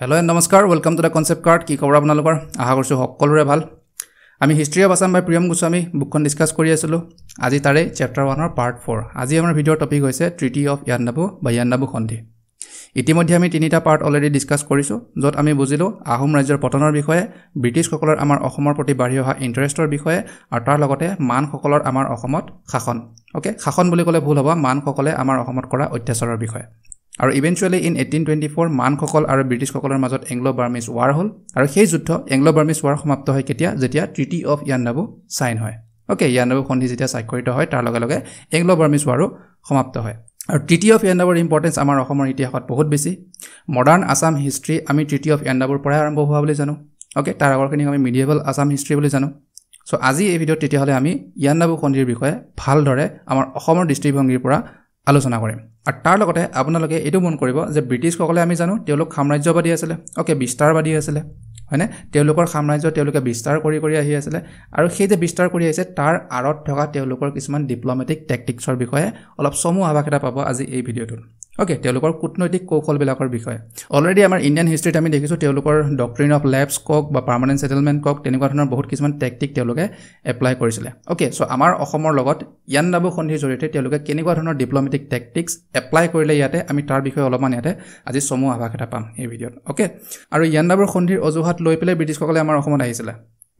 Hello and namaskar, welcome to the concept card. Ki khobor apnalokor aha korchu hokkolore bhal. Ami history of Assam by Priyam Goswami bookkhon discuss kori asilo. Aji tare chapter 1 or part 4. Aji amar video topic hoise Treaty of Yandabu by Yandabu Sandhi. ইতিমধ্যে আমি তিনিটা part already discuss কৰিছো যত আমি বুজিলো আহোম ৰাজ্যৰ পতনৰ বিষয়ে ব্ৰিটিছ সকলৰ আমাৰ অসমৰ প্ৰতি বাঢ়ি অহা ইন্টাৰেষ্টৰ বিষয়ে আৰু তাৰ লগতে মান সকলৰ আমাৰ অসমত শাসন ওকে শাসন বুলি ক'লে ভুল হ'ব মান সকলে আমাৰ অসমত কৰা অত্যাচাৰৰ বিষয়ে আৰু ইভেন্টুৱেলি ইন 1824 মান সকল আৰু ব্ৰিটিছ সকলৰ মাজত এংলো বাৰ্মিজ ওৱাৰ হ'ল আৰু সেই যুদ্ধ এংলো বাৰ্মিজ ওৱাৰ সমাপ্ত হয় কেতিয়া যেতিয়া ট্ৰিটি অফ ইয়ান্দাবু সাইন হয় ওকে ইয়ান্দাবু সন্ধি যেতিয়া স্বাক্ষৰিত হয় তাৰ লগে লগে এংলো বাৰ্মিজ ওৱাৰো সমাপ্ত হয় আৰু ট্ৰিটি অফ ইয়ান্দাবুৰ ইম্পৰ্টেন্স আমাৰ অসমৰ ইতিহাসত বহুত বেছি মডাৰ্ন আসাম হিষ্ট্ৰী আমি ট্ৰিটি অফ ইয়ান্দাবুৰ পৰা আৰম্ভ হোৱা বুলি জানো ওকে তাৰ আগৰখিনি আমি মিডিয়েবল আসাম হিষ্ট্ৰী বুলি জানো সো আজি এই ভিডিঅ'ত তেতিয়া হলে আমি ইয়ান্দাবু সন্ধিৰ বিষয়ে ভালদৰে আমাৰ অসমৰ দৃষ্টিভংগীৰ পৰা আলোচনা কৰিম আৰু তাৰ লগতে আপোনালোকে এটো মন কৰিব যে ব্ৰিটিছ সকলে আমি জানো তেওঁলোক সাম্ৰাজ্যবাদী আছিল ওকে বিস্তাৰবাদী আছিল হয়নে তেওঁলোকৰ সাম্ৰাজ্য তেওঁলোকে বিস্তাৰ কৰি আহি আছিল আৰু সেই যে বিস্তাৰ কৰি আহিছে তাৰ আৰত থকা তেওঁলোকৰ কিছুমান ডিপ্লোমেটিক টেকটিক্সৰ বিষয়ে অলপ সমু আভাস এটা পাব আজি এই ভিডিঅ'টোত ওকে তেওঁলোকৰ কূটনৈতিক কৌশলবিলাকৰ বিষয়ে অলৰেডি আমাৰ ইণ্ডিয়ান হিষ্ট্ৰীত আমি দেখিছো তেওঁলোকৰ ডক্ট্ৰিন অফ ল্যাপছ কক বা পাৰ্মানেন্ট সেটেলমেন্ট কক তেনেকুৱা ধৰণৰ বহুত কিছুমান টেকটিক তেওঁলোকে এপ্লাই কৰিছিল ওকে সো আমাৰ অসমৰ লগত ইয়ান্দাবু সন্ধিৰ জৰিয়তে তেওঁলোকে কেনেকুৱা ধৰণৰ ডিপ্লোমেটিক টেকটিক্স এপ্লাই কৰিলে ইয়াতে আমি তাৰ বিষয়ে অলপমান ইয়াতে আজি সমু আভাস এটা পাম এই ভিডিঅ'ত ওকে আৰু ইয়ান্দাবুৰ সন্ধিৰ অজুহাত লৈ পেলাই ব্ৰিটিছসকলে আমাৰ অসমত আহিছিল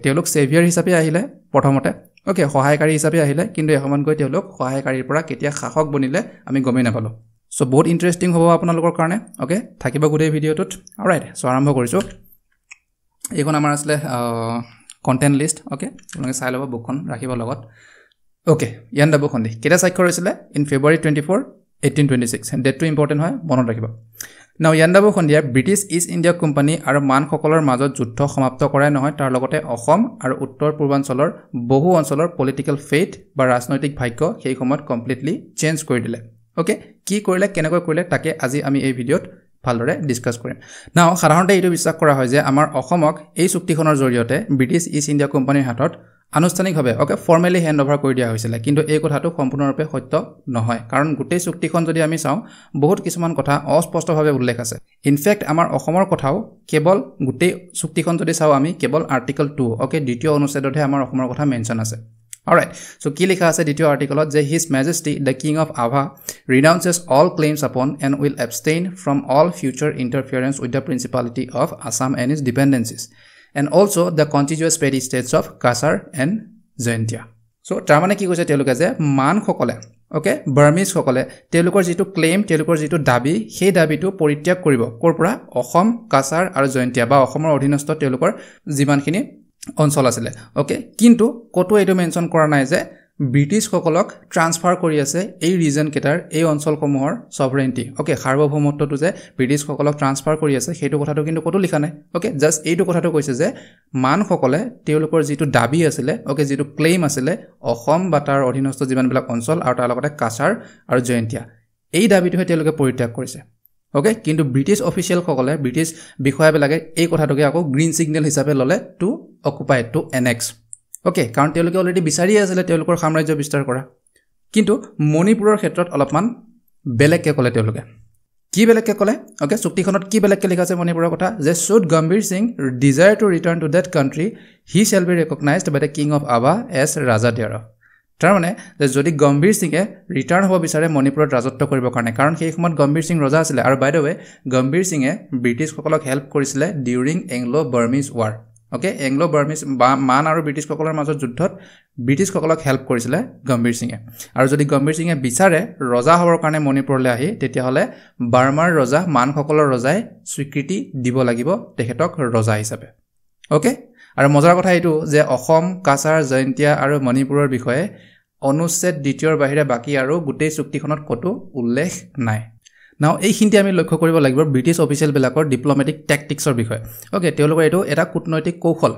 তেওঁলোক সেভিয়াৰ হিচাপে আহিলে প্ৰথমতে ওকে সহায়কাৰী হিচাপে আহিলে কিন্তু এসময়ত গৈ তেওঁলোক সহায়কাৰীৰ পৰা কেতিয়া শাসক বনিলে আমি গমেই নাপালো সো বহুত ইন্টাৰেষ্টিং হ'ব আপোনালোকৰ কাৰণে ওকে থাকিব গোটেই ভিডিঅ'টোত অলৰাইট সো আৰম্ভ কৰিছো এইখন আমাৰ আসলে কন্টেন্ট লিষ্ট ওকে আপোনালোকে চাই ল'ব বুকখন ৰাখিব লগত ওকে ইয়ান্দাবু সন্ধি কেতিয়া স্বাক্ষৰ হৈছিল ইন ফেব্ৰুৱাৰী 24 1826 ডেটটো ইম্পৰ্টেন্ট হয় মনত ৰাখিব নাও ইয়ান্দাবু সন্ধিয়ে ব্ৰিটিছ ইষ্ট ইণ্ডিয়া কোম্পানী আৰু মান সকলৰ মাজত যুদ্ধ সমাপ্ত কৰাই নহয় তাৰ লগতে অসম আৰু উত্তৰ পূৰ্বাঞ্চলৰ বহু অঞ্চলৰ পলিটিক্যাল ফেট বা ৰাজনৈতিক ভাগ্য সেই সময়ত কমপ্লিটলি চেঞ্জ কৰি দিলে ওকে কি কৰিলে কেনেকৈ কৰিলে তাকে আজি আমি এই ভিডিঅ'ত ভালদৰে ডিসকাস কৰিম নাও সাধাৰণতে এইটো বিশ্বাস কৰা হয় যে আমাৰ অসমক এই চুক্তিখনৰ জৰিয়তে ব্ৰিটিছ ইষ্ট ইণ্ডিয়া কোম্পানীৰ হাতত আনুষ্ঠানিকভাৱে ওকে ফৰ্মেলি হেণ্ড ওভাৰ কৰি দিয়া হৈছিল কিন্তু এই কথাটো সম্পূৰ্ণৰূপে সত্য নহয় কাৰণ গোটেই চুক্তিখন যদি আমি চাওঁ বহুত কিছুমান কথা অস্পষ্টভাৱে উল্লেখ আছে ইনফেক্ট আমাৰ অসমৰ কথাও কেৱল গোটেই চুক্তিখন যদি চাওঁ আমি কেৱল আৰ্টিকল 2 ওকে দ্বিতীয় অনুচ্ছেদতহে আমাৰ অসমৰ কথা মেনশন আছে Alright, so কি লিখা আছে দ্বিতীয় আৰ্টিকলত যে His Majesty the King of Ava renounces all claims upon and will abstain from all future interference with the Principality of Assam and its dependencies and also the contiguous petty states of Kasar and Jaintia. So তাৰ মানে কি কৈছে তেওঁলোকে যে মান সকলে okay Burmese সকলে তেওঁলোকৰ যেটো ক্লেম তেওঁলোকৰ যেটো দাবী সেই দাবীটো পৰিত্যাগ কৰিব কৰ পৰা অসম কাছাৰ আৰু জয়ন্তিয়া বা অসমৰ অধীনস্থ তেওঁলোকৰ যিমানখিনি অঞ্চল আছিল ওকে কিন্তু কতো এটো মেনশন কৰা নাই যে ব্ৰিটিছ সকলক ট্ৰান্সফাৰ কৰি আছে এই ৰিজন কেটাৰ এই অঞ্চলসমূহৰ সভৰেন্টি ওকে সাৰ্বভৌমত্বটো যে ব্ৰিটিছ সকলক ট্ৰান্সফাৰ কৰি আছে সেইটো কথাটো কিন্তু কতো লিখা নাই ওকে জাস্ট এইটো কথাটো কৈছে যে মান সকলে তেওঁলোকৰ যেটো দাবী আছিল ওকে যেটো ক্লেম আছিল অসম বা তাৰ অধীনস্থ যিমানবিলাক অঞ্চল আৰু তাৰ লগতে কাছাৰ আৰু জয়ন্তিয়া এই দাবীটোহে তেওঁলোকে পৰিত্যাগ কৰিছে ওকে কিন্তু ব্ৰিটিছ অফিচিয়েল সকলে ব্ৰিটিছ বিষয়াবিলাকে এই কথাটোকে আকৌ গ্ৰীন সিগনেল হিচাপে ললে to occupy to annex okay কাৰণ তেওঁলোকে অলৰেডি বিচাৰি আছিল তেওঁলোকৰ সাম্ৰাজ্য বিস্তাৰ কৰা কিন্তু মণিপুৰৰ ক্ষেত্ৰত অলপমান বেলেগকে ক'লে তেওঁলোকে কি বেলেগকে ক'লে ওকে চুক্তিখনত কি বেলেগকে লিখা আছে মণিপুৰৰ কথা যে should Gambhir Singh desire to return to that country he shall be recognized by the king of Ava as Raja thereof তাৰ মানে যে যদি গম্ভীৰ সিংহে ৰিটাৰ্ণ হ'ব বিচাৰে মণিপুৰত ৰাজত্ব কৰিবৰ কাৰণে কাৰণ সেই সময়ত গম্ভীৰ সিং ৰজা আছিল আৰু বাই দ্য ৱে গম্ভীৰ সিংহে ব্ৰিটিছ সকলক হেল্প কৰিছিল during Anglo Burmese war okay Anglo Burmese মান আৰু ব্ৰিটিছ সকলৰ মাজত যুদ্ধত ব্ৰিটিছ সকলক হেল্প কৰিছিল গম্ভীৰ সিংহে আৰু যদি গম্ভীৰ সিংহে বিচাৰে ৰজা হ'বৰ কাৰণে মণিপুৰলৈ আহি তেতিয়া হলে বাৰ্মাৰ ৰজা মান সকলৰ ৰজাই স্বীকৃতি দিব লাগিব তেখেতক ৰজা হিচাপে ওকে আৰু মজাৰ কথা এইটো যে অসম কাছাৰ জয়ন্তিয়া আৰু মণিপুৰৰ বিষয়ে অনুচ্ছেদ দ্বিতীয়ৰ বাহিৰে বাকি আৰু গোটেই চুক্তিখনত কতো উল্লেখ নাই নাও এইখিনিতে আমি লক্ষ্য কৰিব লাগিব ব্ৰিটিছ অফিচিয়েল বিলাকৰ ডিপ্লোমেটিক টেকটিক্সৰ বিষয়ে ওকে তেওঁলোকৰ এটো এটা কূটনৈতিক কৌশল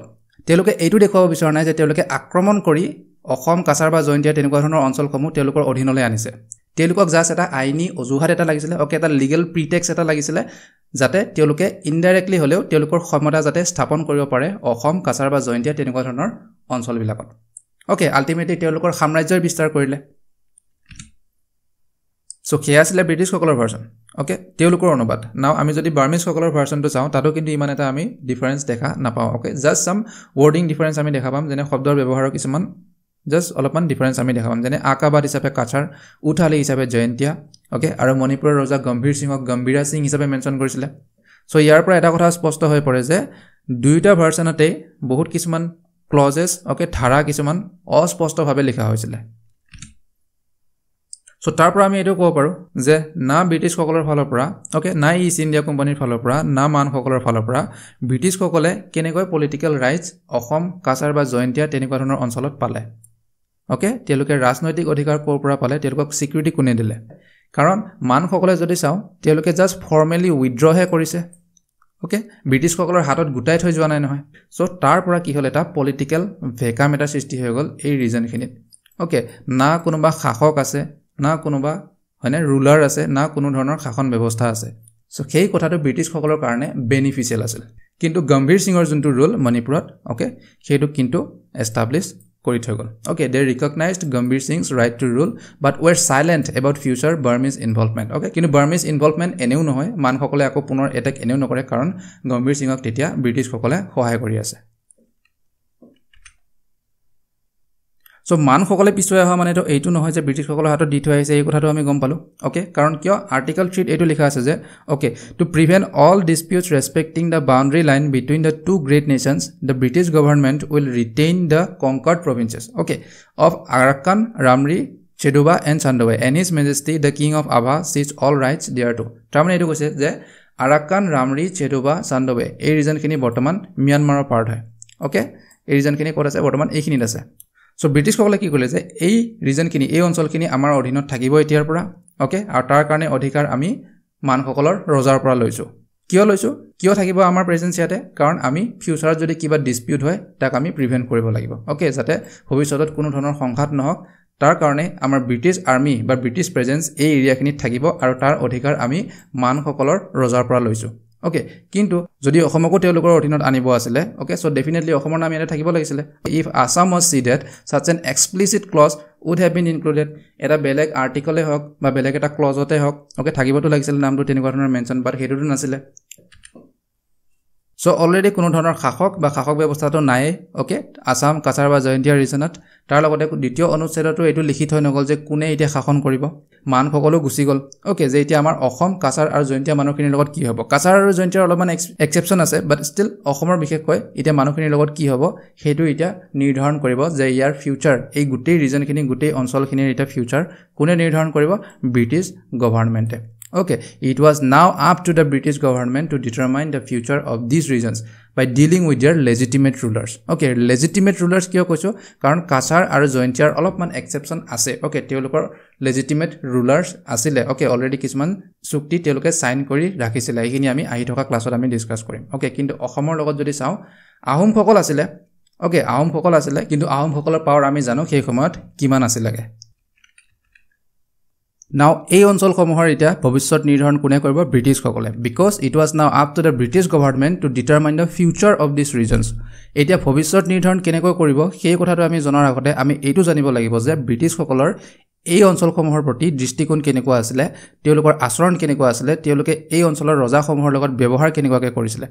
তেওঁলোকে এইটো দেখুৱাব বিচৰা নাই যে তেওঁলোকে আক্ৰমণ কৰি অসম কাছাৰ বা জয়ন্তিয়া তেনেকুৱা ধৰণৰ অঞ্চলসমূহ তেওঁলোকৰ অধীনলৈ আনিছে তেওঁলোকক জাস্ট এটা আইনী অজুহাত এটা লাগিছিল ওকে এটা লিগেল প্ৰিটেক্স এটা লাগিছিল যাতে তেওঁলোকে ইনডাইৰেক্টলি হলেও তেওঁলোকৰ ক্ষমতা যাতে স্থাপন কৰিব পাৰে অসম কাছাৰ বা জয়ন্তিয়া তেনেকুৱা ধৰণৰ অঞ্চলবিলাকত ওকে আল্টিমেটলি তেওঁলোকৰ সাম্ৰাজ্যৰ বিস্তাৰ কৰিলে সো সেয়া আছিলে ব্ৰিটিছসকলৰ ভাৰ্চন ওকে তেওঁলোকৰ অনুবাদ নাও আমি যদি বাৰ্মিজসকলৰ ভাৰ্চনটো চাওঁ তাতো কিন্তু ইমান এটা আমি ডিফাৰেন্স দেখা নাপাওঁ ওকে জাস্ট সাম ৱৰ্ডিং ডিফাৰেন্স আমি দেখা পাম যেনে শব্দৰ ব্যৱহাৰৰ কিছুমান জাস্ট অলপমান ডিফাৰেন্স আমি দেখা পাম যেনে আকাবাদ হিচাপে কাছাৰ উঠালি হিচাপে জয়ন্তিয়া ওকে আৰু মণিপুৰৰ ৰজা গম্ভীৰ সিংক গম্ভীৰা সিং হিচাপে মেনশ্যন কৰিছিলে সো ইয়াৰ পৰা এটা কথা স্পষ্ট হৈ পৰে যে দুইটা ভাৰ্চনতে বহুত কিছুমান ক্লজেছ ওকে ধাৰা কিছুমান অস্পষ্টভাৱে লিখা হৈছিলে সো তাৰ পৰা আমি এটো ক'ব পাৰো যে না ব্ৰিটিছসকলৰ ফালৰ পৰা ওকে না ইষ্ট ইণ্ডিয়া কোম্পানীৰ ফালৰ পৰা না মানসকলৰ ফালৰ পৰা ব্ৰিটিছসকলে কেনেকৈ পলিটিক্যাল ৰাইটস অসম কাছাৰ বা জয়ন্তিয়া তেনেকুৱা ধৰণৰ অঞ্চলত পালে ওকে তেওঁলোকে ৰাজনৈতিক অধিকাৰ ক'ৰ পৰা পালে তেওঁলোকক সিকিউৰিটি কোনে দিলে কাৰণ মানসকলে যদি চাওঁ তেওঁলোকে জাস্ট ফৰ্মেলি উইথড্ৰহে কৰিছে ওকে ব্ৰিটিছসকলৰ হাতত গুটাই থৈ যোৱা নাই নহয় সো তাৰ পৰা কি হ'ল এটা পলিটিক্যাল ভেকাম এটা সৃষ্টি হৈ গ'ল এই ৰিজনখিনিত ওকে না কোনোবা শাসক আছে না কোনোবা হয়নে ৰুলাৰ আছে না কোনো ধৰণৰ শাসন ব্যৱস্থা আছে সো সেই কথাটো ব্ৰিটিছসকলৰ কাৰণে বেনিফিচিয়েল আছিল কিন্তু গম্ভীৰ সিংৰ যোনটো ৰুল মণিপুৰত ওকে সেইটো কিন্তু এষ্টাব্লিছ কৰি থৈ গ'ল okay they recognized Gambhir Singh right to rule but were silent about future Burmese involvement okay কিন্তু বাৰ্মিজ ইনভলভমেন্ট এনেও নহয় মানসকলে আকৌ পুনৰ এটেক এনেও নকৰে কাৰণ গম্ভীৰ সিংক তেতিয়া ব্ৰিটিছসকলে সহায় কৰি আছে সো মানসকলে পিছুৱাই অহা মানে এইটো নহয় যে ব্ৰিটিছসকলৰ হাতত দি থৈ আহিছে এই কথাটো আমি গম পালো ওকে কাৰণ কিয় আৰ্টিকল 3 এইটো লিখা আছে যে okay to prevent all disputes respecting the boundary line between the two great nations the British government will retain the conquered provinces okay of Arakan Ramree Cheduba and Sandoway and his majesty the king of Ava সিজ all rights thereto তাৰমানে এইটো কৈছে যে Arakan Ramree চেডুবা চান্দোৱে এই ৰিজনখিনি বৰ্তমান ম্যানমাৰৰ part হয় okay এই ৰিজনখিনি ক'ত আছে বৰ্তমান এইখিনিত আছে সো ব্ৰিটিছসকলে কি কৰিলে যে এই ৰিজনখিনি এই অঞ্চলখিনি আমাৰ অধীনত থাকিব এতিয়াৰ পৰা ওকে আৰু তাৰ কাৰণে অধিকাৰ আমি মানসকলৰ ৰজাৰ পৰা লৈছো কিয় থাকিব আমাৰ প্ৰেজেন্স ইয়াতে কাৰণ আমি ফিউচাৰত যদি কিবা ডিসপিউট হয় তাক আমি প্ৰিভেন্ট কৰিব লাগিব ওকে যাতে ভৱিষ্যতত কোনো ধৰণৰ সংঘাত নহওক তাৰ কাৰণে আমাৰ ব্ৰিটিছ আৰ্মি বা ব্ৰিটিছ প্ৰেজেন্স এই এৰিয়াখিনিত থাকিব আৰু তাৰ অধিকাৰ আমি মানসকলৰ ৰজাৰ পৰা লৈছো ওকে কিন্তু যদি অসমকো তেওঁলোকৰ অধীনত আনিব আছিল ওকে সো ডেফিনেটলি অসমৰ নাম ইয়াতে থাকিব লাগিছিল if Assam was ceded such an explicit clause would have been included এটা বেলেগ আৰ্টিকলে হওক বা বেলেগ এটা ক্লজতে হওক ওকে থাকিবতো লাগিছিল নামটো তেনেকুৱা ধৰণৰ মেনশ্যন বাট হেতুটো নাছিলে সো অলৰেডি কোনো ধৰণৰ শাসক বা শাসক ব্যৱস্থাটো নাই ওকে আসাম কাছাৰ বা জয়ন্তিয়া ৰিজনত তাৰ লগতে দ্বিতীয় অনুচ্ছেদটো এটো লিখি থৈ নগল যে কোনে এতিয়া শাসন কৰিব মানসকলো গুচি গল ওকে যে এতিয়া আমাৰ অসম কাছাৰ আৰু জয়ন্তিয়া মানুহখিনিৰ লগত কি হ'ব কাছাৰ আৰু জয়ন্তিয়াৰ অলপমান এক্সেপচন আছে বাট ষ্টিল অসমৰ বিশেষকৈ এতিয়া মানুহখিনিৰ লগত কি হ'ব হেতু এতিয়া নিৰ্ধাৰণ কৰিব যে ইয়াৰ ফিউচাৰ এই গোটেই ৰিজনখিনি গোটেই অঞ্চলখিনিৰ এটা ফিউচাৰ কোনে নিৰ্ধাৰণ কৰিব British গভৰ্ণমেণ্টে Okay, it was now up to the British government to determine the future of these regions by dealing with their legitimate rulers. Okay, legitimate rulers কিয় কৈছো কাৰণ কাছাৰ আৰু জয়ন্তিয়াৰ অলপমান এক্সেপচন আছে ওকে তেওঁলোকৰ legitimate rulers আছিলে ওকে অলৰেডি কিছুমান চুক্তি তেওঁলোকে সাইন কৰি ৰাখিছিল এইখিনি আমি আহি থকা ক্লাছত আমি ডিসকাস কৰিম ওকে কিন্তু অসমৰ লগত যদি চাও আহোমসকল আছিলে ওকে আহোমসকল আছিলে কিন্তু আহোমসকলৰ পাৱাৰ আমি জানো সেই সময়ত কিমান আছিল লাগে Now, এই অঞ্চলসমূহৰ এতিয়া ভৱিষ্যত নিৰ্ধাৰণ কোনে কৰিব ব্ৰিটিছসকলে because it was now up to the British government to determine the future of these regions. এতিয়া ভৱিষ্যত নিৰ্ধাৰণ কেনেকৈ কৰিব সেই কথাটো আমি জনাৰ আগতে আমি এইটো জানিব লাগিব যে ব্ৰিটিছসকলৰ এই অঞ্চলসমূহৰ প্ৰতি দৃষ্টিকোণ কেনেকুৱা আছিল তেওঁলোকৰ আচৰণ কেনেকুৱা আছিল তেওঁলোকে এই অঞ্চলৰ ৰজাসমূহৰ লগত ব্যৱহাৰ কেনেকুৱাকৈ কৰিছিল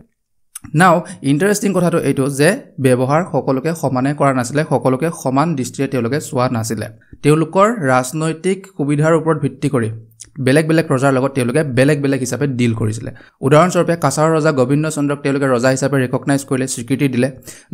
Now, interesting কথাটো এইটো যে ব্যৱহাৰ সকলোকে সমানে কৰা নাছিলে সকলোকে সমান দৃষ্টিৰে তেওঁলোকে চোৱা নাছিলে তেওঁলোকৰ ৰাজনৈতিক সুবিধাৰ ওপৰত ভিত্তি কৰি বেলেগ ৰজাৰ লগত তেওঁলোকে বেলেগ হিচাপে ডিল কৰিছিল উদাহৰণস্বৰূপে কাছাৰ ৰজা গোবিন্দ চন্দ্ৰক তেওঁলোকে ৰজা হিচাপে ৰেকগনাইজ কৰিলে স্বীকৃতি দিলে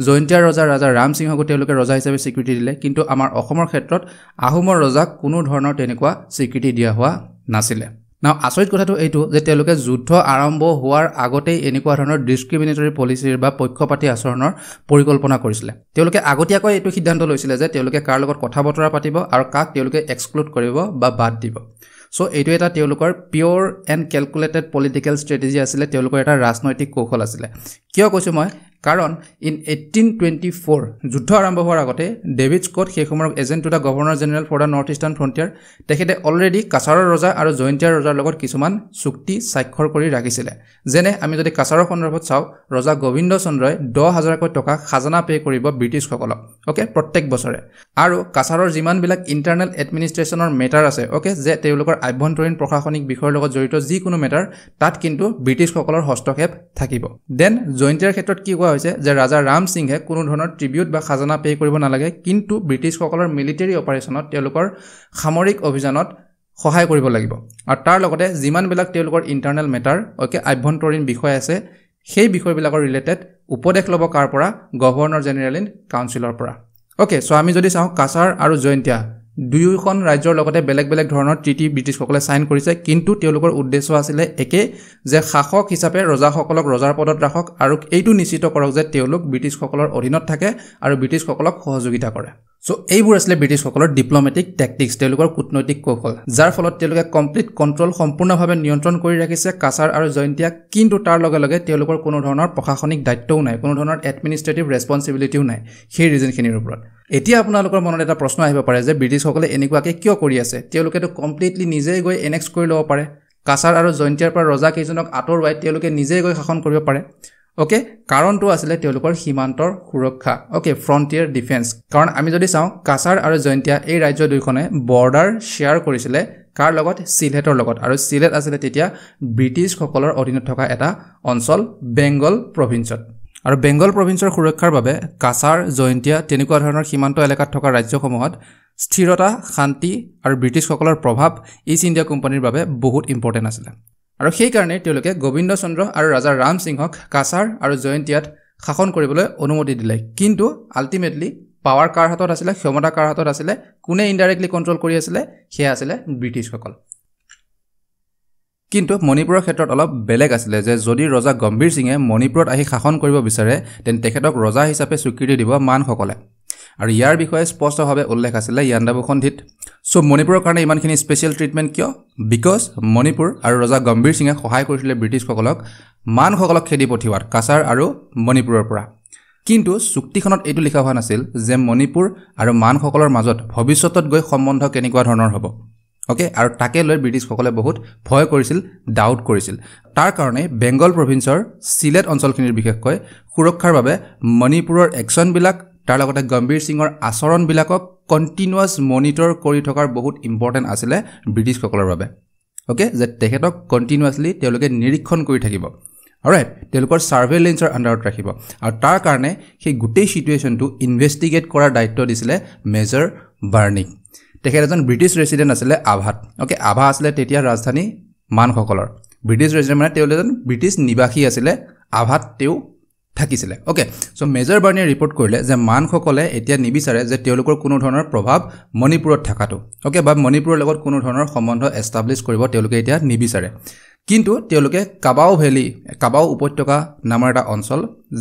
জয়ন্তীয়া ৰাজা ৰাম সিংহক তেওঁলোকে ৰজা হিচাপে স্বীকৃতি দিলে কিন্তু আমাৰ অসমৰ ক্ষেত্ৰত আহোমৰ ৰজাক কোনো ধৰণৰ তেনেকুৱা স্বীকৃতি দিয়া হোৱা নাছিলে Now, আচৰিত কথাটো এইটো যে তেওঁলোকে যুদ্ধ আৰম্ভ হোৱাৰ আগতেই এনেকুৱা ধৰণৰ ডিসক্ৰিমিনেটৰি পলিচিৰ বা পক্ষপাতী আচৰণৰ পৰিকল্পনা কৰিছিল তেওঁলোকে আগতীয়াকৈ এইটো সিদ্ধান্ত লৈছিল যে তেওঁলোকে কাৰ লগত কথা বতৰা পাতিব আৰু কাক তেওঁলোকে এক্সক্লুড কৰিব বা বাদ দিব সো এইটো এটা তেওঁলোকৰ pure and calculated political strategy আছিল তেওঁলোকৰ এটা ৰাজনৈতিক কৌশল আছিল কিয় কৈছো মই কাৰণ ইন 1824 যুদ্ধ আৰম্ভ হোৱাৰ আগতে ডেভিড স্কট সেই সময়ৰ agent to the governor general for the north eastern frontier তেখেতে অলৰেডি কাছাৰৰ ৰজা আৰু জয়ন্তীয়াৰ ৰজাৰ লগত কিছুমান চুক্তি স্বাক্ষৰ কৰি ৰাখিছিলে যেনে আমি যদি কাছাৰৰ সন্দৰ্ভত চাওঁ ৰজা গোবিন্দ চন্দ্ৰই 10,000 টকা খাজানা পে কৰিব ব্ৰিটিছসকলক ওকে প্ৰত্যেক বছৰে আৰু কাছাৰৰ যিমানবিলাক ইণ্টাৰনেল এডমিনিষ্ট্ৰেশ্যনৰ মেটাৰ আছে ওকে যে তেওঁলোকৰ আভ্যন্তৰীণ প্ৰশাসনিক বিষয়ৰ লগত জড়িত যিকোনো মেটাৰ তাত কিন্তু ব্ৰিটিছসকলৰ হস্তক্ষেপ থাকিব দেন জয়ন্তীয়াৰ ক্ষেত্ৰত কি কোৱা হৈছে যে ৰাজা ৰাম সিংহে কোনো ধৰণৰ ট্ৰিবিউট বা খাজানা পে কৰিব নালাগে কিন্তু ব্ৰিটিছসকলৰ মিলিটাৰী অপাৰেশ্যনত তেওঁলোকৰ সামৰিক অভিযানত সহায় কৰিব লাগিব আৰু তাৰ লগতে যিমানবিলাক তেওঁলোকৰ ইণ্টাৰনেল মেটাৰ ওকে আভ্যন্তৰীণ বিষয় আছে সেই বিষয়বিলাকৰ ৰিলেটেড উপদেশ ল'ব কাৰ পৰা গভৰ্ণৰ জেনেৰেল ইন কাউন্সিলৰ পৰা ওকে সো আমি যদি চাওঁ কাছাৰ আৰু জয়ন্তীয়া দুয়োখন ৰাজ্যৰ লগতে বেলেগ বেলেগ ধৰণৰ ট্ৰিটি ব্ৰিটিছসকলে সাইন কৰিছে কিন্তু তেওঁলোকৰ উদ্দেশ্য আছিল একে যে শাসক হিচাপে ৰজাসকলক ৰজাৰ পদত ৰাখক আৰু এইটো নিশ্চিত কৰক যে তেওঁলোক ব্ৰিটিছসকলৰ অধীনত থাকে আৰু ব্ৰিটিছসকলক সহযোগিতা কৰে সো এইবোৰ আছিল ব্ৰিটিছসকলৰ ডিপ্ল'মেটিক টেকটিক্স তেওঁলোকৰ কূটনৈতিক কৌশল যাৰ ফলত তেওঁলোকে কমপ্লিট কণ্ট্ৰল সম্পূৰ্ণভাৱে নিয়ন্ত্ৰণ কৰি ৰাখিছে কাছাৰ আৰু জয়ন্তীয়া কিন্তু তাৰ লগে লগে তেওঁলোকৰ কোনো ধৰণৰ প্ৰশাসনিক দায়িত্বও নাই কোনো ধৰণৰ এডমিনিষ্ট্ৰেটিভ ৰেছপন্সিবিলিটিও নাই সেই ৰিজনখিনিৰ ওপৰত এতিয়া আপোনালোকৰ মনত এটা প্ৰশ্ন আহিব পাৰে যে ব্ৰিটিছসকলে এনেকুৱাকৈ কিয় কৰি আছে তেওঁলোকেতো কমপ্লিটলি নিজেই গৈ এনেক্স কৰি ল'ব পাৰে কাছাৰ আৰু জয়ন্তীয়াৰ পৰা ৰজা কেইজনক আঁতৰুৱাই তেওঁলোকে নিজেই গৈ শাসন কৰিব পাৰে ওকে কাৰণটো আছিল তেওঁলোকৰ সীমান্তৰ সুৰক্ষা ওকে ফ্ৰণ্টিয়াৰ ডিফেন্স কাৰণ আমি যদি চাওঁ কাছাৰ আৰু জয়ন্তীয়া এই ৰাজ্য দুইখনে বৰ্ডাৰ শ্বেয়াৰ কৰিছিলে কাৰ লগত সিলেটৰ লগত আৰু সিলেট আছিল তেতিয়া ব্ৰিটিছসকলৰ অধীনত থকা এটা অঞ্চল বেংগল প্ৰভিন্সত আৰু বেংগল প্ৰভিন্সৰ সুৰক্ষাৰ বাবে কাছাৰ জয়ন্তীয়া তেনেকুৱা ধৰণৰ সীমান্ত এলেকাত থকা ৰাজ্যসমূহত স্থিৰতা শান্তি আৰু ব্ৰিটিছসকলৰ প্ৰভাৱ ইষ্ট ইণ্ডিয়া কোম্পানীৰ বাবে বহুত ইম্পৰ্টেণ্ট আছিল আৰু সেই কাৰণে তেওঁলোকে গোবিন্দ চন্দ্ৰ আৰু ৰাজা ৰাম সিংহক কাছাৰ আৰু জয়ন্তীয়াত শাসন কৰিবলৈ অনুমতি দিলে কিন্তু আল্টিমেটলি পাৱাৰ কাৰ হাতত আছিল ক্ষমতা কাৰ হাতত আছিল কোনে ইনডাইৰেক্টলি কণ্ট্ৰল কৰি আছিল সেয়া আছিল ব্ৰিটিছসকল কিন্তু মণিপুৰৰ ক্ষেত্ৰত অলপ বেলেগ আছিল যে যদি ৰজা গম্ভীৰ সিঙে মণিপুৰত আহি শাসন কৰিব বিচাৰে তেন তেখেতক ৰজা হিচাপে স্বীকৃতি দিব মানসকলে আৰু ইয়াৰ বিষয়ে স্পষ্টভাৱে উল্লেখ আছিল ইয়াণ্ডাবু সন্ধিত সো মণিপুৰৰ কাৰণে ইমানখিনি স্পেচিয়েল ট্ৰিটমেণ্ট কিয় বিকজ মণিপুৰ আৰু ৰজা গম্ভীৰ সিঙে সহায় কৰিছিলে ব্ৰিটিছসকলক মানসকলক খেদি পঠিওৱাত কাছাৰ আৰু মণিপুৰৰ পৰা কিন্তু চুক্তিখনত এইটো লিখা হোৱা নাছিল যে মণিপুৰ আৰু মানসকলৰ মাজত ভৱিষ্যতত গৈ সম্বন্ধ কেনেকুৱা ধৰণৰ হ'ব ওকে আৰু তাকে লৈ ব্ৰিটিছসকলে বহুত ভয় কৰিছিল ডাউট কৰিছিল তাৰ কাৰণে বেংগল প্ৰভিন্সৰ সিলেট অঞ্চলখিনিৰ বিশেষকৈ সুৰক্ষাৰ বাবে মণিপুৰৰ একশ্যনবিলাক তাৰ লগতে গম্ভীৰ সিঙৰ আচৰণবিলাকক কণ্টিনিউৱাছ মনিটৰ কৰি থকাৰ বহুত ইম্পৰ্টেণ্ট আছিলে ব্ৰিটিছসকলৰ বাবে ওকে যে তেখেতক কণ্টিনিউৱাছলি তেওঁলোকে নিৰীক্ষণ কৰি থাকিব অলৰাইট তেওঁলোকৰ সাৰ্ভেইলেন্সৰ আণ্ডাৰত ৰাখিব আৰু তাৰ কাৰণে সেই গোটেই সিচুৱেশ্যনটো ইনভেষ্টিগেট কৰাৰ দায়িত্ব দিছিলে মেজৰ বাৰ্নিক তেখেত এজন ব্ৰিটিছ ৰেচিডেণ্ট আছিলে আভাত ওকে আভা আছিলে তেতিয়া ৰাজধানী মানসকলৰ ব্ৰিটিছ ৰেচিডেণ্ট মানে তেওঁ এজন ব্ৰিটিছ নিবাসী আছিলে আভাত তেওঁ থাকিছিলে ওকে সো মেজৰ বাৰ্নিয়ে ৰিপৰ্ট কৰিলে যে মানসকলে এতিয়া নিবিচাৰে যে তেওঁলোকৰ কোনো ধৰণৰ প্ৰভাৱ মণিপুৰত থাকাটো ওকে বা মণিপুৰৰ লগত কোনো ধৰণৰ সম্বন্ধ এষ্টাব্লিছ কৰিব তেওঁলোকে এতিয়া নিবিচাৰে কিন্তু তেওঁলোকে কাবাও উপত্যকা নামৰ এটা অঞ্চল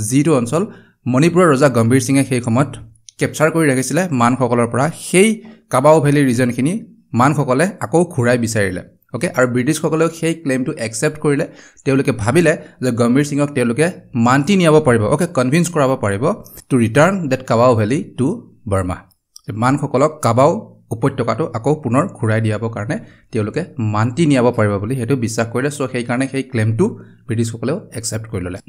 যিটো অঞ্চল মণিপুৰৰ ৰজা গম্ভীৰ সিঙে সেই সময়ত কেপচাৰ কৰি ৰাখিছিলে মানসকলৰ পৰা সেই কাবাও ভেলী ৰিজনখিনি মানসকলে আকৌ ঘূৰাই বিচাৰিলে ওকে আৰু ব্ৰিটিছসকলেও সেই ক্লেইমটো একচেপ্ট কৰিলে তেওঁলোকে ভাবিলে যে গম্ভীৰ সিঙক তেওঁলোকে মান্তি নিয়াব পাৰিব ওকে কনভিন্স কৰাব পাৰিব to return that Kabaw valley to Burma মানসকলক কাবাও উপত্যকাটো আকৌ পুনৰ ঘূৰাই দিয়াবৰ কাৰণে তেওঁলোকে মান্তি নিয়াব পাৰিব বুলি সেইটো বিশ্বাস কৰিলে সো সেইকাৰণে সেই ক্লেইমটো ব্ৰিটিছসকলেও একচেপ্ট কৰি ল'লে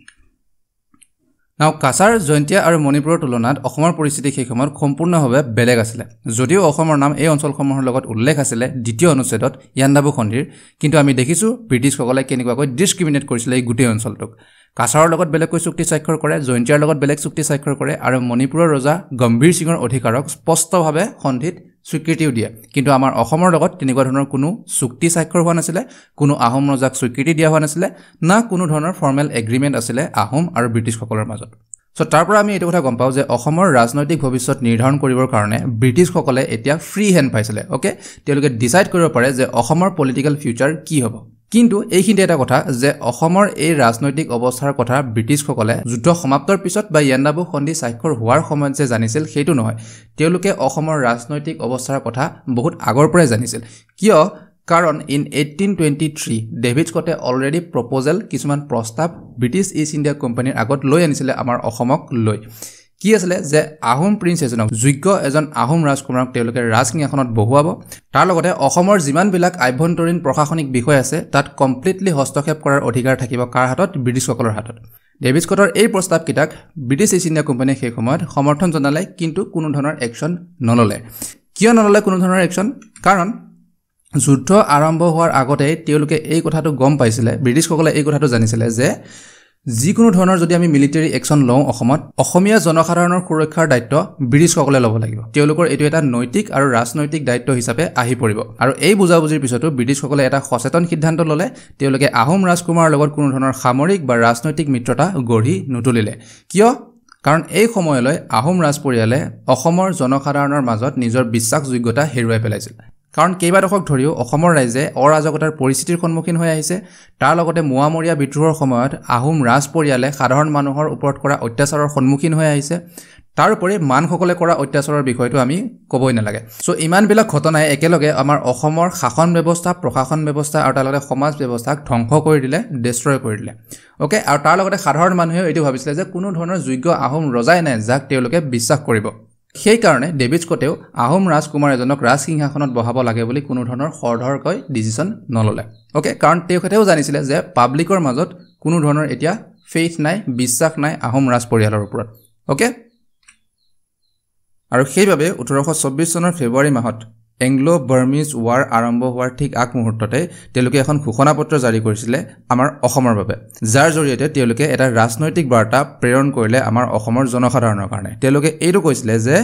নাও কাছাৰ জয়ন্তীয়া আৰু মণিপুৰৰ তুলনাত অসমৰ পৰিস্থিতি সেই সময়ত সম্পূৰ্ণভাৱে বেলেগ আছিল যদিও অসমৰ নাম এই অঞ্চলসমূহৰ লগত উল্লেখ আছিল দ্বিতীয় অনুচ্ছেদত ইয়াণ্ডাবু সন্ধিৰ কিন্তু আমি দেখিছোঁ ব্ৰিটিছসকলে কেনেকুৱাকৈ ডিছক্ৰিমিনেট কৰিছিলে এই গোটেই অঞ্চলটোক কাছাৰৰ লগত বেলেগকৈ চুক্তি স্বাক্ষৰ কৰে জয়ন্তীয়াৰ লগত বেলেগ চুক্তি স্বাক্ষৰ কৰে আৰু মণিপুৰৰ ৰজা গম্ভীৰ সিঙৰ অধিকাৰক স্পষ্টভাৱে সন্ধিত স্বীকৃতিও দিয়ে কিন্তু আমাৰ অসমৰ লগত তেনেকুৱা ধৰণৰ কোনো চুক্তি স্বাক্ষৰ হোৱা নাছিলে কোনো আহোম ৰজাক স্বীকৃতি দিয়া হোৱা নাছিলে না কোনো ধৰণৰ ফৰ্মেল এগ্ৰিমেণ্ট আছিলে আহোম আৰু ব্ৰিটিছসকলৰ মাজত সো তাৰ পৰা আমি এইটো কথা গম পাওঁ যে অসমৰ ৰাজনৈতিক ভৱিষ্যত নিৰ্ধাৰণ কৰিবৰ কাৰণে ব্ৰিটিছসকলে এতিয়া ফ্ৰী হেণ্ড পাইছিলে ওকে তেওঁলোকে ডিচাইড কৰিব পাৰে যে অসমৰ পলিটিকেল ফিউচাৰ কি হ'ব কিন্তু এইখিনিতে এটা কথা যে অসমৰ এই ৰাজনৈতিক অৱস্থাৰ কথা ব্ৰিটিছসকলে যুদ্ধ সমাপ্তৰ পিছত বা ইয়াণ্ডাবু সন্ধি স্বাক্ষৰ হোৱাৰ সময়ত যে জানিছিল সেইটো নহয় তেওঁলোকে অসমৰ ৰাজনৈতিক অৱস্থাৰ কথা বহুত আগৰ পৰাই জানিছিল কিয় কাৰণ ইন 1823 ডেভিড স্কটে অলৰেডি প্ৰপ'জেল কিছুমান প্ৰস্তাৱ ব্ৰিটিছ ইষ্ট ইণ্ডিয়া কোম্পানীৰ আগত লৈ আনিছিলে আমাৰ অসমক লৈ কি আছিলে যে আহোম প্ৰিন্স এজনক যোগ্য এজন আহোম ৰাজকুমাৰক তেওঁলোকে ৰাজসিংহাসনত বহুৱাব তাৰ লগতে অসমৰ যিমানবিলাক আভ্যন্তৰীণ প্ৰশাসনিক বিষয় আছে তাত কমপ্লিটলি হস্তক্ষেপ কৰাৰ অধিকাৰ থাকিব কাৰ হাতত ব্ৰিটিছসকলৰ হাতত ডেভিড স্কটৰ এই প্ৰস্তাৱকেইটাক ব্ৰিটিছ ইষ্ট ইণ্ডিয়া কোম্পানীয়ে সেই সময়ত সমৰ্থন জনালে কিন্তু কোনো ধৰণৰ একশ্যন নললে কিয় নললে কোনো ধৰণৰ একশ্যন কাৰণ যুদ্ধ আৰম্ভ হোৱাৰ আগতে তেওঁলোকে এই কথাটো গম পাইছিলে ব্ৰিটিছসকলে এই কথাটো জানিছিলে যে যিকোনো ধৰণৰ যদি আমি মিলিটাৰী একশ্যন লওঁ অসমত অসমীয়া জনসাধাৰণৰ সুৰক্ষাৰ দায়িত্ব ব্ৰিটিছসকলে ল'ব লাগিব তেওঁলোকৰ এইটো এটা নৈতিক আৰু ৰাজনৈতিক দায়িত্ব হিচাপে আহি পৰিব আৰু এই বুজাবুজিৰ পিছতো ব্ৰিটিছসকলে এটা সচেতন সিদ্ধান্ত ল'লে তেওঁলোকে আহোম ৰাজকুমাৰৰ লগত কোনো ধৰণৰ সামৰিক বা ৰাজনৈতিক মিত্ৰতা গঢ়ি নুতুলিলে কিয় কাৰণ এই সময়লৈ আহোম ৰাজ পৰিয়ালে অসমৰ জনসাধাৰণৰ মাজত নিজৰ বিশ্বাসযোগ্যতা হেৰুৱাই পেলাইছিল কাৰণ কেইবা দশক ধৰিও অসমৰ ৰাইজে অৰাজকতাৰ পৰিস্থিতিৰ সন্মুখীন হৈ আহিছে তাৰ লগতে মোৱামৰীয়া বিদ্ৰোহৰ সময়ত আহোম ৰাজ পৰিয়ালে সাধাৰণ মানুহৰ ওপৰত কৰা অত্যাচাৰৰ সন্মুখীন হৈ আহিছে তাৰ উপৰি মানসকলে কৰা অত্যাচাৰৰ বিষয়টো আমি ক'বই নালাগে সো ইমানবিলাক ঘটনাই একেলগে আমাৰ অসমৰ শাসন ব্যৱস্থা প্ৰশাসন ব্যৱস্থা আৰু তাৰ লগতে সমাজ ব্যৱস্থাক ধ্বংস কৰি দিলে ডেষ্ট্ৰয় কৰি দিলে ওকে আৰু তাৰ লগতে সাধাৰণ মানুহেও এইটো ভাবিছিলে যে কোনো ধৰণৰ যোগ্য আহোম ৰজাই নাই যাক তেওঁলোকে বিশ্বাস কৰিব সেই কাৰণে ডেভিড স্কটেও আহোম ৰাজকুমাৰ এজনক ৰাজসিংহাসনত বহাব লাগে বুলি কোনো ধৰণৰ খৰধৰকৈ ডিচিশ্যন নললে ওকে কাৰণ তেখেতেও জানিছিলে যে পাব্লিকৰ মাজত কোনো ধৰণৰ এতিয়া ফেইথ নাই বিশ্বাস নাই আহোম ৰাজ পৰিয়ালৰ ওপৰত ওকে আৰু সেইবাবে 1824 চনৰ ফেব্ৰুৱাৰী মাহত এংলো বাৰ্মিজ ৱাৰ আৰম্ভ হোৱাৰ ঠিক আগ মুহূৰ্ততে তেওঁলোকে এখন ঘোষণাপত্ৰ জাৰি কৰিছিলে আমাৰ অসমৰ বাবে যাৰ জৰিয়তে তেওঁলোকে এটা ৰাজনৈতিক বাৰ্তা প্ৰেৰণ কৰিলে আমাৰ অসমৰ জনসাধাৰণৰ কাৰণে তেওঁলোকে এইটো কৈছিলে যে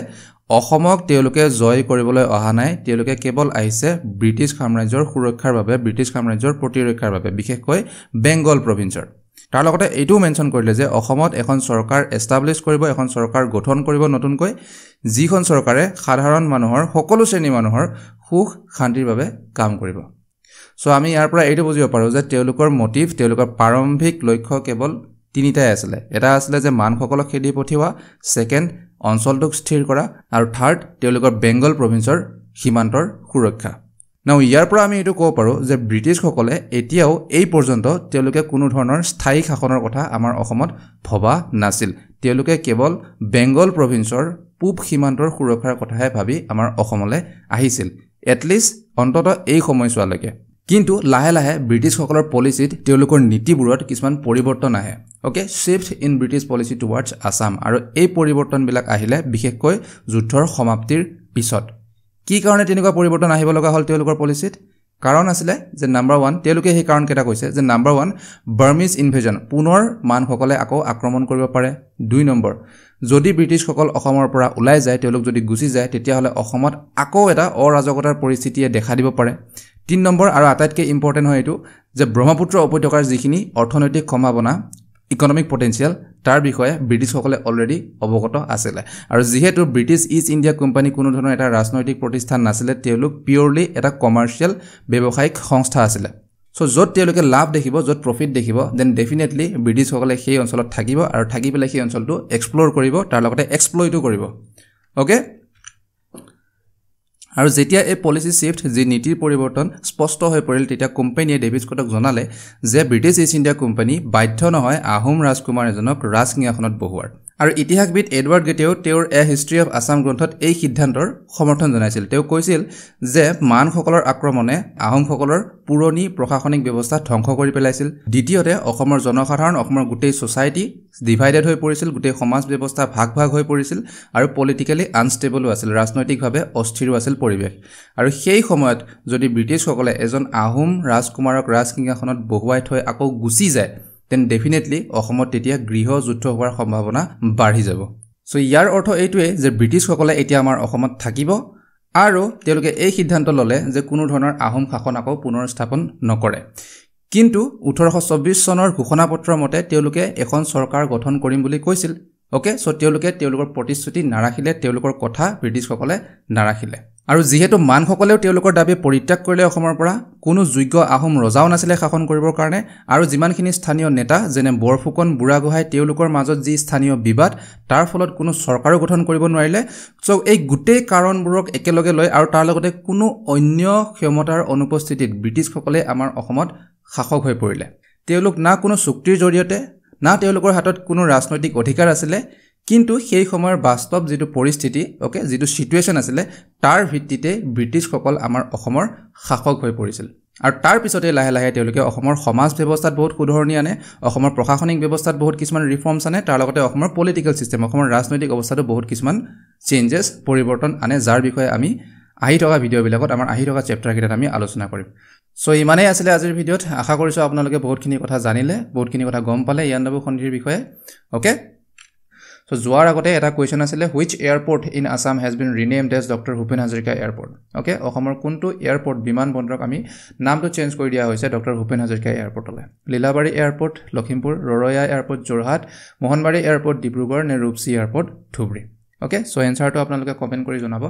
অসমক তেওঁলোকে জয় কৰিবলৈ অহা নাই তেওঁলোকে কেৱল আহিছে ব্ৰিটিছ সাম্ৰাজ্যৰ সুৰক্ষাৰ বাবে ব্ৰিটিছ সাম্ৰাজ্যৰ প্ৰতিৰক্ষাৰ বাবে বিশেষকৈ বেংগল প্ৰভিন্সৰ তাৰ লগতে এইটো মেনশ্যন কৰিলে যে অসমত এখন চৰকাৰ এষ্টাব্লিছ কৰিব এখন চৰকাৰ গঠন কৰিব নতুনকৈ যিখন চৰকাৰে সাধাৰণ মানুহৰ সকলো শ্ৰেণীৰ মানুহৰ সুখ শান্তিৰ বাবে কাম কৰিব সো আমি ইয়াৰ পৰা এইটো বুজিব পাৰোঁ যে তেওঁলোকৰ মটিভ তেওঁলোকৰ প্ৰাৰম্ভিক লক্ষ্য কেৱল তিনিটাই আছিলে এটা আছিলে যে মানসকলক খেদি পঠিওৱা ছেকেণ্ড অঞ্চলটোক স্থিৰ কৰা আৰু থাৰ্ড তেওঁলোকৰ বেংগল প্ৰভিন্সৰ সীমান্তৰ সুৰক্ষা নাও ইয়াৰ পৰা আমি এইটো ক'ব পাৰোঁ যে ব্ৰিটিছসকলে এতিয়াও এই পৰ্যন্ত তেওঁলোকে কোনো ধৰণৰ স্থায়ী শাসনৰ কথা আমাৰ অসমত ভবা নাছিল তেওঁলোকে কেৱল বেংগল প্ৰভিন্সৰ পূব সীমান্তৰ সুৰক্ষাৰ কথাহে ভাবি আমাৰ অসমলৈ আহিছিল এটলিষ্ট অন্ততঃ এই সময়ছোৱালৈকে কিন্তু লাহে লাহে ব্ৰিটিছসকলৰ পলিচিত তেওঁলোকৰ নীতিবোৰত কিছুমান পৰিৱৰ্তন আহে okay shift in British policy towards Assam আৰু এই পৰিৱৰ্তনবিলাক আহিলে বিশেষকৈ যুদ্ধৰ সমাপ্তিৰ পিছত কি কাৰণে তেনেকুৱা পৰিৱৰ্তন আহিব লগা হ'ল তেওঁলোকৰ পলিচিত কাৰণ আছিলে যে নাম্বাৰ 1 তেওঁলোকে সেই কাৰণ কেইটা কৈছে যে নাম্বাৰ 1 বাৰ্মিজ ইনভেজন পুনৰ মানসকলে আকৌ আক্ৰমণ কৰিব পাৰে 2 নম্বৰ যদি ব্ৰিটিছসকল অসমৰ পৰা ওলাই যায় তেওঁলোক যদি গুচি যায় তেতিয়াহ'লে অসমত আকৌ এটা অৰাজকতাৰ পৰিস্থিতিয়ে দেখা দিব পাৰে 3 নম্বৰ আৰু আটাইতকৈ ইম্পৰ্টেণ্ট হয় এইটো যে ব্ৰহ্মপুত্ৰ উপত্যকাৰ যিখিনি অৰ্থনৈতিক সম্ভাৱনা ইকনমিক পটেনশিয়াল তাৰ বিষয়ে ব্ৰিটিছসকলে অলৰেডি অৱগত আছিল আৰু যেহেতু ব্ৰিটিছ ইষ্ট ইণ্ডিয়া কোম্পানী কোনো ধৰণৰ এটা ৰাজনৈতিক প্ৰতিষ্ঠান নাছিলে তেওঁলোক পিউৰলি এটা কমাৰ্চিয়েল ব্যৱসায়িক সংস্থা আছিল সো য'ত তেওঁলোকে লাভ দেখিব য'ত প্ৰফিট দেখিব দেন ডেফিনেটলি ব্ৰিটিছসকলে সেই অঞ্চলত থাকিব আৰু থাকি পেলাই সেই অঞ্চলটো এক্সপ্ল'ৰ কৰিব তাৰ লগতে এক্সপ্লইটো কৰিব ওকে আৰু যেতিয়া এই পলিচি শিফট যি নীতিৰ পৰিৱৰ্তন স্পষ্ট হৈ পৰিল তেতিয়া কোম্পানীয়ে ডেভিড স্কটক জনালে যে ব্ৰিটিছ ইষ্ট ইণ্ডিয়া কোম্পানী বাধ্য নহয় আহোম ৰাজকুমাৰ এজনক ৰাজসিংহাসনত বহুৱাৰ আৰু ইতিহাসবিদ এডৱাৰ্ড গেটেও তেওঁৰ এ হিষ্ট্ৰী অফ আছাম গ্ৰন্থত এই সিদ্ধান্তৰ সমৰ্থন জনাইছিল তেওঁ কৈছিল যে মানসকলৰ আক্ৰমণে আহোমসকলৰ পুৰণি প্ৰশাসনিক ব্যৱস্থা ধ্বংস কৰি পেলাইছিল দ্বিতীয়তে অসমৰ জনসাধাৰণ অসমৰ গোটেই সোসাইটি ডিভাইডেড হৈ পৰিছিল গোটেই সমাজ ব্যৱস্থা ভাগ ভাগ হৈ পৰিছিল আৰু পলিটিক্যালি আনষ্টেবল আছিল ৰাজনৈতিকভাৱে অস্থিৰ আছিল পৰিৱেশ আৰু সেই সময়ত যদি ব্ৰিটিছসকলে এজন আহোম ৰাজকুমাৰক ৰাজসিংহাসনত বহুৱাই থৈ আকৌ গুচি যায় then definitely অসমত তেতিয়া গৃহ যুদ্ধ হোৱাৰ সম্ভাৱনা বাঢ়ি যাব সো ইয়াৰ অৰ্থ এইটোৱে যে ব্ৰিটিছসকলে এতিয়া আমাৰ অসমত থাকিব আৰু তেওঁলোকে এই সিদ্ধান্ত ল'লে যে কোনো ধৰণৰ আহোম শাসন আকৌ পুনৰ স্থাপন নকৰে কিন্তু 1824 চনৰ ঘোষণাপত্ৰৰ মতে তেওঁলোকে এখন চৰকাৰ গঠন কৰিম বুলি কৈছিল ওকে সো তেওঁলোকে তেওঁলোকৰ প্ৰতিশ্ৰুতি নাৰাখিলে তেওঁলোকৰ কথা ব্ৰিটিছসকলে নাৰাখিলে আৰু যিহেতু মানসকলেও তেওঁলোকৰ দাবী পৰিত্যাগ কৰিলে অসমৰ পৰা কোনো যোগ্য আহোম ৰজাও নাছিলে শাসন কৰিবৰ কাৰণে আৰু যিমানখিনি স্থানীয় নেতা যেনে বৰফুকন বুঢ়াগোহাঁই তেওঁলোকৰ মাজত যি স্থানীয় বিবাদ তাৰ ফলত কোনো চৰকাৰো গঠন কৰিব নোৱাৰিলে সো এই গোটেই কাৰণবোৰক একেলগে লৈ আৰু তাৰ লগতে কোনো অন্য ক্ষমতাৰ অনুপস্থিতিত ব্ৰিটিছসকলে আমাৰ অসমত শাসক হৈ পৰিলে তেওঁলোক না কোনো চুক্তিৰ জৰিয়তে না তেওঁলোকৰ হাতত কোনো ৰাজনৈতিক অধিকাৰ আছিলে কিন্তু সেই সময়ৰ বাস্তৱ যেটো পৰিস্থিতি ওকে যেটো সিচুৱেচন আছিলে তাৰ ভিত্তিতে ব্ৰিটিছসকল আমাৰ অসমৰ শাসক হৈ পৰিছিল আৰু তাৰ পিছতে লাহে লাহে তেওঁলোকে অসমৰ সমাজ ব্যৱস্থাত বহুত সুধৰণি আনে অসমৰ প্ৰশাসনিক ব্যৱস্থাত বহুত কিছুমান ৰিফৰ্মছ আনে তাৰ লগতে অসমৰ পলিটিকেল সিস্টেম অসমৰ ৰাজনৈতিক অৱস্থাটো বহুত কিছুমান চেঞ্জেছ পৰিৱৰ্তন আনে যাৰ বিষয়ে আমি আহি থকা ভিডিঅ'বিলাকত আমাৰ আহি থকা চেপ্টাৰ কেইটাত আমি আলোচনা কৰিম সো ইমানেই আছিল আজিৰ ভিডিঅ'ত আশা কৰিছো আপোনালোকে বহুতখিনি কথা জানিলে বহুতখিনি কথা গম পালে ইয়াণ্ডাবু সন্ধিৰ বিষয়ে ওকে So, যোৱাৰ আগতে এটা কোৱেশ্চন আছিলে which airport in Assam has been renamed as Dr. Bhupen Hazarika Airport okay অসমৰ কোনটো এয়াৰপৰ্ট বিমান বন্দৰক আমি নামটো চেঞ্জ কৰি দিয়া হৈছে ডক্টৰ ভূপেন হাজৰিকা এয়াৰপৰ্টলৈ Lilabari airport Lakhimpur Rowriah airport Jorhat Mohanbari airport Dibrugarh নে Rupsi airport Dhubri okay so এনসাৰটো আপোনালোকে কমেন্ট কৰি জনাব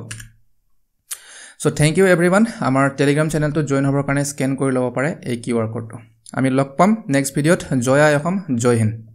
সো থ্যাংক ইউ এভৰিওয়ান আমাৰ টেলিগ্ৰাম চেনেলটো জয়েন হ'বৰ কাৰণে স্ক্যান কৰি ল'ব পাৰে এই কিউআৰ কোডটো আমি লগ পাম নেক্সট ভিডিঅ'ত জয় আই অসম জয় হিন্দ